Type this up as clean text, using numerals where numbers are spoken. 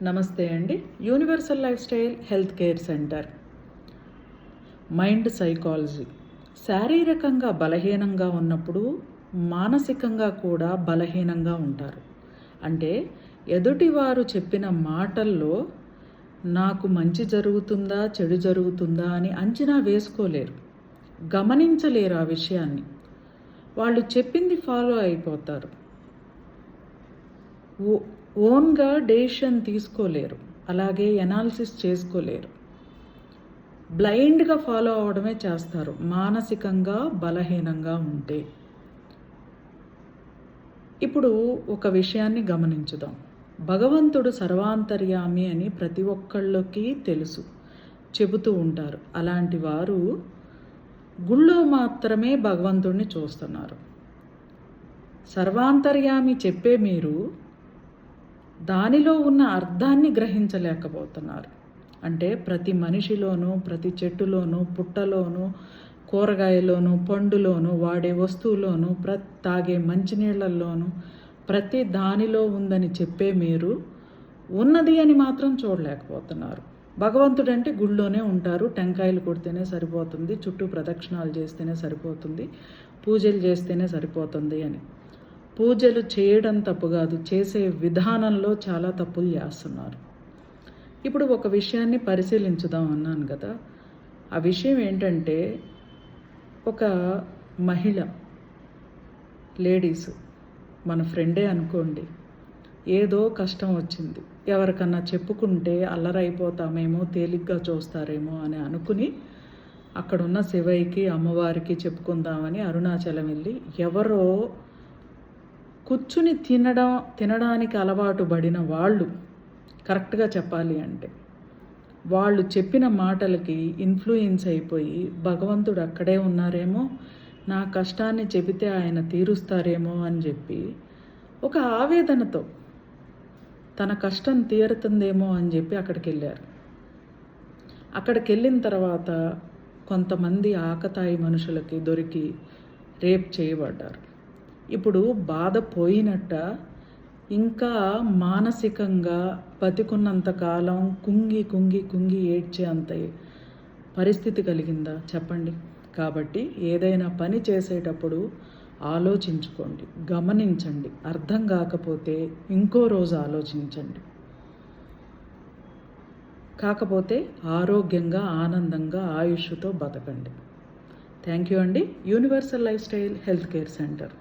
నమస్తే అండి. Universal life style health care centre. Mind psychology. శారీరకంగా బలహీనంగా ఉన్నప్పుడు మానసికంగా కూడా బలహీనంగా ఉంటారు. అంటే ఎదుటివారు చెప్పిన మాటల్లో నాకు మంచి జరుగుతుందా, చెడు జరుగుతుందా అని అంచనా వేసుకోలేరు. గమనించలేరు ఆ విషయాన్ని. వాళ్ళు చెప్పింది ఫాలో అయిపోతారు. ఓన్గా డెసిషన్ తీసుకోలేరు. అలాగే ఎనాలిసిస్ చేసుకోలేరు. బ్లైండ్గా ఫాలో అవడమే చేస్తారు మానసికంగా బలహీనంగా ఉంటే. ఇప్పుడు ఒక విషయాన్ని గమనించుదాం. భగవంతుడు సర్వాంతర్యామి అని ప్రతి ఒక్కళ్ళకి తెలుసు, చెబుతూ ఉంటారు. అలాంటి వారు గుళ్ళో మాత్రమే భగవంతుడిని చూస్తున్నారు. సర్వాంతర్యామి చెప్పే మీరు దానిలో ఉన్న అర్థాన్ని గ్రహించలేకపోతున్నారు. అంటే ప్రతి మనిషిలోనూ, ప్రతి చెట్టులోనూ, పుట్టలోనూ, కూరగాయలోనూ, పండులోనూ, వాడే వస్తువులోనూ, తాగే మంచినీళ్ళల్లోనూ ప్రతి దానిలో ఉందని చెప్పే మీరు ఉన్నది అని మాత్రం చూడలేకపోతున్నారు. భగవంతుడంటే గుళ్ళోనే ఉంటారు, టెంకాయలు కొడితేనే సరిపోతుంది, చుట్టూ ప్రదక్షిణాలు చేస్తేనే సరిపోతుంది, పూజలు చేస్తేనే సరిపోతుంది అని. పూజలు చేయడం తప్పు కాదు, చేసే విధానంలో చాలా తప్పులు చేస్తున్నారు. ఇప్పుడు ఒక విషయాన్ని పరిశీలించుదాం అన్నాను కదా. ఆ విషయం ఏంటంటే, ఒక మహిళ, లేడీస్, మన ఫ్రెండే అనుకోండి, ఏదో కష్టం వచ్చింది, ఎవరికన్నా చెప్పుకుంటే అల్లరైపోతామేమో, తేలిగ్గా చూస్తారేమో అని అనుకుని అక్కడున్న శివయ్యకి, అమ్మవారికి చెప్పుకుందామని అరుణాచలం వెళ్ళి ఎవరో కూర్చుని తినడానికి అలవాటు పడిన వాళ్ళు, కరెక్ట్గా చెప్పాలి అంటే వాళ్ళు చెప్పిన మాటలకి ఇన్ఫ్లుయెన్స్ అయిపోయి భగవంతుడు అక్కడే ఉన్నారేమో, నా కష్టాన్ని చెబితే ఆయన తీరుస్తారేమో అని చెప్పి ఒక ఆవేదనతో తన కష్టం తీరుతుందేమో అని చెప్పి అక్కడికి వెళ్ళారు. అక్కడికి వెళ్ళిన తర్వాత కొంతమంది ఆకతాయి మనుషులకి దొరికి రేప్ చేయబడ్డారు. ఇప్పుడు బాధ పోయినట్ట, ఇంకా మానసికంగా బతికున్నంత కాలం కుంగి కుంగి కుంగి ఏడ్చే అంత పరిస్థితి కలిగిందా చెప్పండి. కాబట్టి ఏదైనా పని చేసేటప్పుడు ఆలోచించుకోండి, గమనించండి. అర్థం కాకపోతే ఇంకో రోజు ఆలోచించండి. కాకపోతే ఆరోగ్యంగా, ఆనందంగా, ఆయుష్తో బతకండి. థ్యాంక్ యూ అండి. Universal life style health care centre.